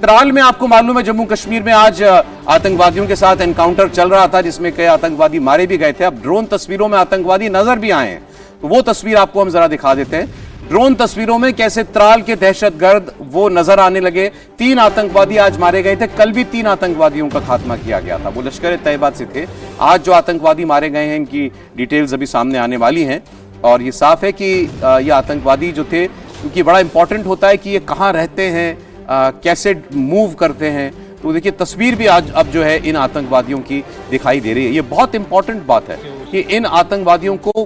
त्राल में आपको मालूम है जम्मू कश्मीर में आज आतंकवादियों के साथ एनकाउंटर चल रहा था जिसमें कई आतंकवादी मारे भी गए थे। अब ड्रोन तस्वीरों में आतंकवादी नजर भी आए हैं, तो वो तस्वीर आपको हम जरा दिखा देते हैं। ड्रोन तस्वीरों में कैसे त्राल के दहशतगर्द वो नजर आने लगे। 3 आतंकवादी आज मारे गए थे, कल भी 3 आतंकवादियों का खात्मा किया गया था, वो लश्कर तैयबा से थे। आज जो आतंकवादी मारे गए हैं इनकी डिटेल्स अभी सामने आने वाली हैं और ये साफ है कि ये आतंकवादी जो थे, क्योंकि बड़ा इंपॉर्टेंट होता है कि ये कहाँ रहते हैं, कैसे मूव करते हैं। तो देखिए तस्वीर भी आज अब जो है इन आतंकवादियों की दिखाई दे रही है। ये बहुत इंपॉर्टेंट बात है कि इन आतंकवादियों को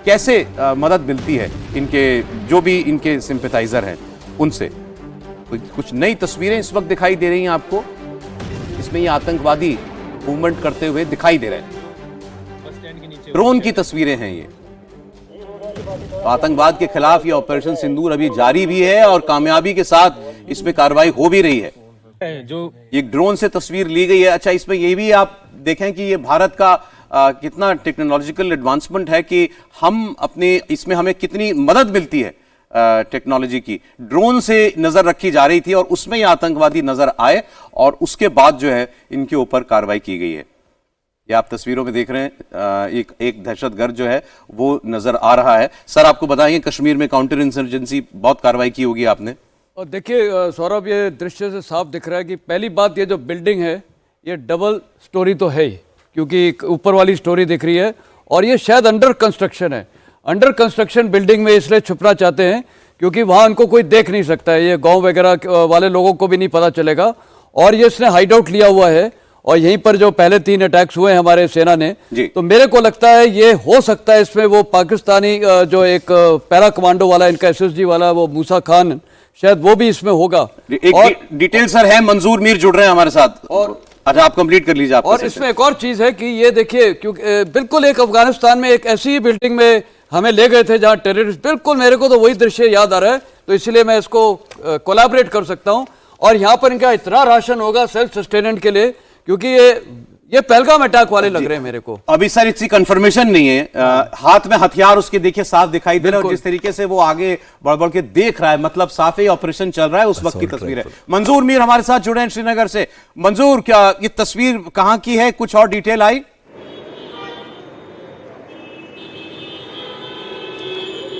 कैसे मदद मिलती है, इनके जो भी इनके सिंपैथाइजर हैं उनसे। तो कुछ नई तस्वीरें इस वक्त दिखाई दे रही हैं आपको, इसमें ये आतंकवादी मूवमेंट करते हुए दिखाई दे रहे हैं। ड्रोन की तस्वीरें हैं ये। तो आतंकवाद के खिलाफ ये ऑपरेशन सिंदूर अभी जारी भी है और कामयाबी के साथ इसमें कार्रवाई हो भी रही है। जो ये ड्रोन से तस्वीर ली गई है, अच्छा इसमें ये भी आप देखें कि ये भारत का कितना टेक्नोलॉजिकल एडवांसमेंट है कि हम अपने इसमें हमें कितनी मदद मिलती है टेक्नोलॉजी की। ड्रोन से नजर रखी जा रही थी और उसमें ये आतंकवादी नजर आए और उसके बाद जो है इनके ऊपर कार्रवाई की गई है। ये आप तस्वीरों में देख रहे हैं, एक दहशतगर्द जो है वो नजर आ रहा है। सर आपको बताएंगे कश्मीर में काउंटर इंसर्जेंसी बहुत कार्रवाई की होगी आपने। और देखिए सौरभ, ये दृश्य से साफ दिख रहा है कि पहली बात ये जो बिल्डिंग है ये डबल स्टोरी तो है ही, क्योंकि ऊपर वाली स्टोरी दिख रही है और ये शायद अंडर कंस्ट्रक्शन है। अंडर कंस्ट्रक्शन बिल्डिंग में इसलिए छुपना चाहते हैं क्योंकि वहाँ उनको कोई देख नहीं सकता है, ये गांव वगैरह वाले लोगों को भी नहीं पता चलेगा। और ये इसने हाइड आउट लिया हुआ है और यहीं पर जो पहले 3 अटैक्स हुए हैं हमारे सेना ने, तो मेरे को लगता है ये हो सकता है इसमें वो पाकिस्तानी जो एक पैरा कमांडो वाला इनका SSG वाला वो मूसा खान, शायद वो भी इसमें होगा। और डिटेल सर है, मंजूर मीर जुड़ रहे हैं हमारे साथ। और अच्छा आप कंप्लीट कर लीजिए। और इसमें एक और चीज है कि ये देखिए, क्योंकि बिल्कुल एक अफगानिस्तान में एक ऐसी बिल्डिंग में हमें ले गए थे जहां टेररिस्ट, बिल्कुल मेरे को तो वही दृश्य याद आ रहा है, तो इसलिए मैं इसको कोलैबोरेट कर सकता हूं। और यहाँ पर इनका इतना राशन होगा सेल्फ सस्टेनेंट के लिए, क्योंकि ये पहलगाम अटैक वाले लग रहे हैं मेरे को। अभी सर इतनी कंफर्मेशन नहीं है, हाथ में हथियार उसके देखिए साफ दिखाई दे रहा है और जिस तरीके से वो आगे बढ़ बढ़ के देख रहा है, मतलब साफ ही ऑपरेशन चल रहा है, उस वक्त की तस्वीर है। मंजूर मीर हमारे साथ जुड़े हैं श्रीनगर से। मंजूर, क्या ये तस्वीर कहां की है, कुछ और डिटेल आई?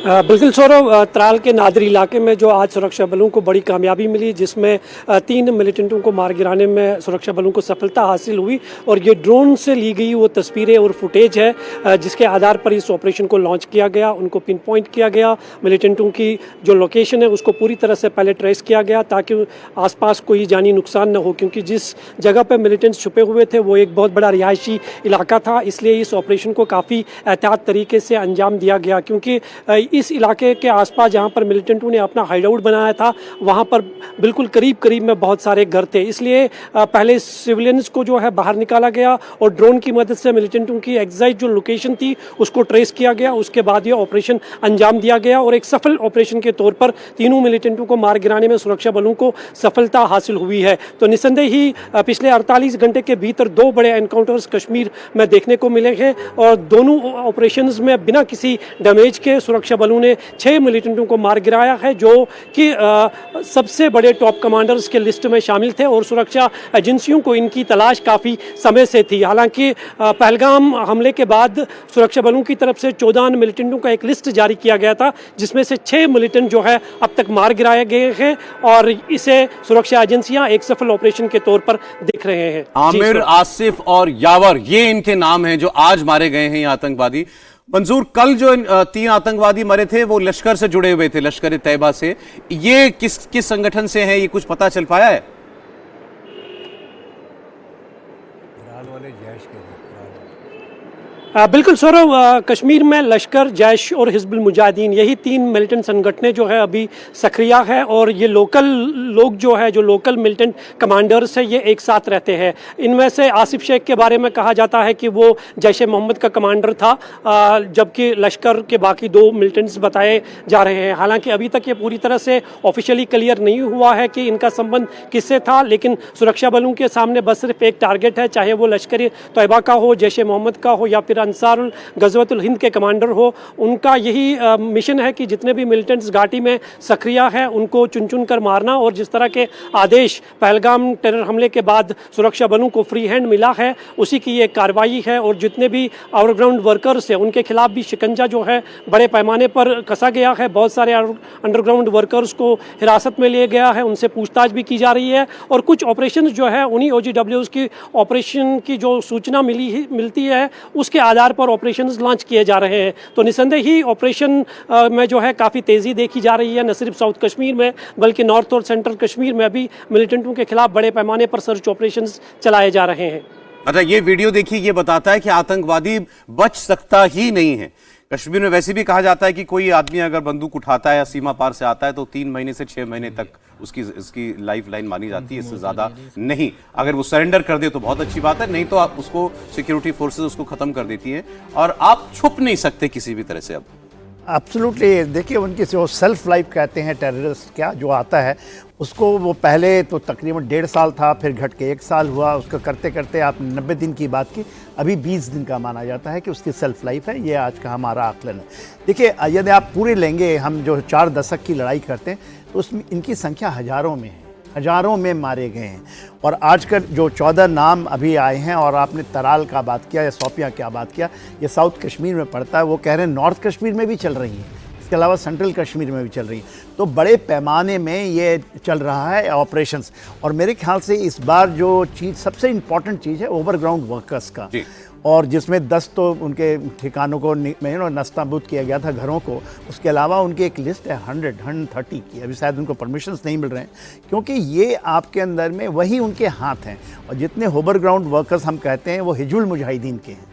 बिल्कुल सौरभ, त्राल के नादरी इलाके में जो आज सुरक्षा बलों को बड़ी कामयाबी मिली, जिसमें 3 मिलिटेंटों को मार गिराने में सुरक्षा बलों को सफलता हासिल हुई। और ये ड्रोन से ली गई वो तस्वीरें और फुटेज है जिसके आधार पर इस ऑपरेशन को लॉन्च किया गया। उनको पिन पॉइंट किया गया, मिलिटेंटों की जो लोकेशन है उसको पूरी तरह से पहले ट्रेस किया गया ताकि आसपास कोई जानी नुकसान न हो, क्योंकि जिस जगह पर मिलिटेंट्स छुपे हुए थे वो एक बहुत बड़ा रिहायशी इलाका था। इसलिए इस ऑपरेशन को काफ़ी एहतियात तरीके से अंजाम दिया गया, क्योंकि इस इलाके के आसपास जहां पर मिलिटेंटों ने अपना हाइड आउट बनाया था वहां पर बिल्कुल करीब करीब में बहुत सारे घर थे। इसलिए पहले सिविलियंस को जो है बाहर निकाला गया और ड्रोन की मदद से मिलिटेंटों की एग्जैक्ट जो लोकेशन थी उसको ट्रेस किया गया। उसके बाद ये ऑपरेशन अंजाम दिया गया और एक सफल ऑपरेशन के तौर पर तीनों मिलिटेंटों को मार गिराने में सुरक्षा बलों को सफलता हासिल हुई है। तो निस्संदेह ही पिछले 48 घंटे के भीतर 2 बड़े एनकाउंटर्स कश्मीर में देखने को मिले हैं और दोनों ऑपरेशंस में बिना किसी डैमेज के सुरक्षा बलों ने 6 मिलिटेंटों को मार गिराया है, जो कि सबसे बड़े टॉप कमांडर्स के लिस्ट में शामिल थे और सुरक्षा एजेंसियों को इनकी तलाश काफ़ी समय से थी। हालांकि पहलगाम हमले के बाद सुरक्षा बलों की तरफ से 14 मिलिटेंटों का एक लिस्ट जारी किया गया था, जिसमें से 6 मिलिटेंट जो है अब तक मार गिराए गए हैं और इसे सुरक्षा एजेंसियां एक सफल ऑपरेशन के तौर पर देख रहे हैं। आमिर, आसिफ और यावर, ये इनके नाम हैं जो आज मारे गए हैं ये आतंकवादी। मंजूर, कल जो 3 आतंकवादी मरे थे वो लश्कर से जुड़े हुए थे, लश्कर तैयबा से। ये किस संगठन से हैं, ये कुछ पता चल पाया है? बिल्कुल सौरभ, कश्मीर में लश्कर, जैश और हिजबुल मुजाहिदीन, यही 3 मिलिटेंट संगठनें जो है अभी सक्रिय है और ये लोकल लोग जो है, जो लोकल मिलिटेंट कमांडर्स है, ये एक साथ रहते हैं। इनमें से आसिफ शेख के बारे में कहा जाता है कि वो जैश मोहम्मद का कमांडर था, जबकि लश्कर के बाकी 2 मिलिटेंट्स बताए जा रहे हैं। हालांकि अभी तक ये पूरी तरह से ऑफिशियली क्लियर नहीं हुआ है कि इनका संबंध किससे था, लेकिन सुरक्षा बलों के सामने बस सिर्फ एक टारगेट है, चाहे वो लश्कर तैयबा का हो, जैश मोहम्मद का हो या फिर अंसारुल गज़वतुल हिंद के कमांडर हो, उनका यही मिशन है कि जितने भी मिलिटेंट्स घाटी में सक्रिय है उनको चुन चुन कर मारना। और जिस तरह के आदेश पहलगाम टेरर हमले के बाद सुरक्षा बलों को फ्री हैंड मिला है, उसी की ये कार्रवाई है। और जितने भी आउटग्राउंड वर्कर्स हैं उनके खिलाफ भी शिकंजा जो है बड़े पैमाने पर कसा गया है। बहुत सारे अंडरग्राउंड वर्कर्स को हिरासत में लिया गया है, उनसे पूछताछ भी की जा रही है। और कुछ ऑपरेशन जो है उन्हीं OGWs की ऑपरेशन की जो सूचना मिलती है उसके आधार पर ऑपरेशंस लॉन्च किए जा रहे हैं। तो निसंदेह ही ऑपरेशन में जो है काफ़ी तेज़ी देखी जा रही है, न सिर्फ साउथ कश्मीर में बल्कि नॉर्थ और सेंट्रल कश्मीर में भी मिलिटेंटों के खिलाफ बड़े पैमाने पर सर्च ऑपरेशंस चलाए जा रहे हैं। अच्छा, ये वीडियो देखिए, ये बताता है कि आतंकवादी बच सकता ही नहीं है। कश्मीर में वैसे भी कहा जाता है कि कोई आदमी अगर बंदूक उठाता है या सीमा पार से आता है तो 3 महीने से 6 महीने तक उसकी लाइफ लाइन मानी जाती है, इससे ज्यादा नहीं। अगर वो सरेंडर कर दे तो बहुत अच्छी बात है, नहीं तो आप उसको सिक्योरिटी फोर्सेस उसको खत्म कर देती हैं और आप छुप नहीं सकते किसी भी तरह से। अब एब्सोल्युटली, देखिए उनकी जो सेल्फ लाइफ कहते हैं टेररिस्ट क्या जो आता है उसको, वो पहले तो तकरीबन 1.5 साल था, फिर घट के 1 साल हुआ, उसको करते करते आप 90 दिन की बात की, अभी 20 दिन का माना जाता है कि उसकी सेल्फ लाइफ है। ये आज का हमारा आकलन है। देखिए यदि आप पूरे लेंगे, हम जो 4 दशक की लड़ाई करते हैं तो उसमें इनकी संख्या हज़ारों में है, हज़ारों में मारे गए हैं। और आज का जो 14 नाम अभी आए हैं, और आपने तराल का बात किया या शोपियां क्या बात किया, ये साउथ कश्मीर में पड़ता है। वो कह रहे हैं नॉर्थ कश्मीर में भी चल रही हैं, इसके अलावा सेंट्रल कश्मीर में भी चल रही हैं। तो बड़े पैमाने में ये चल रहा है ऑपरेशंस। और मेरे ख्याल से इस बार जो चीज़ सबसे इम्पॉर्टेंट चीज़ है ओवरग्राउंड वर्कर्स का, और जिसमें 10 तो उनके ठिकानों को नस्ताबूद किया गया था, घरों को। उसके अलावा उनकी एक लिस्ट है 130 की, अभी शायद उनको परमिशंस नहीं मिल रहे हैं, क्योंकि ये आपके अंदर में वही उनके हाथ हैं। और जितने ओवरग्राउंड वर्कर्स हम कहते हैं वो हिजबुल मुजाहिदीन के हैं,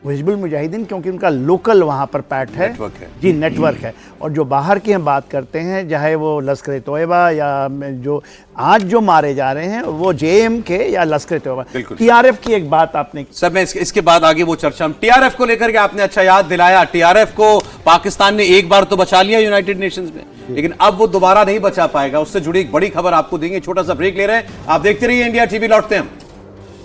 वो हिजबुल मुजाहिदीन, क्योंकि उनका लोकल वहाँ पर पैट है, नेटवर्क है जी, नेटवर्क है। और जो बाहर की हम बात करते हैं, चाहे वो लश्कर तोयबा या जो आज जो मारे जा रहे हैं वो JM के या लश्कर तोयबा। TRF की एक बात आपने सर, मैं इसके बाद आगे वो चर्चा, हम TRF को लेकर के आपने अच्छा याद दिलाया। TRF को पाकिस्तान ने एक बार तो बचा लिया यूनाइटेड नेशंस में, लेकिन अब वो दोबारा नहीं बचा पाएगा। उससे जुड़ी एक बड़ी खबर आपको देंगे। छोटा सा ब्रेक ले रहे हैं, आप देखते रहिए इंडिया TV, लौटते हैं हम।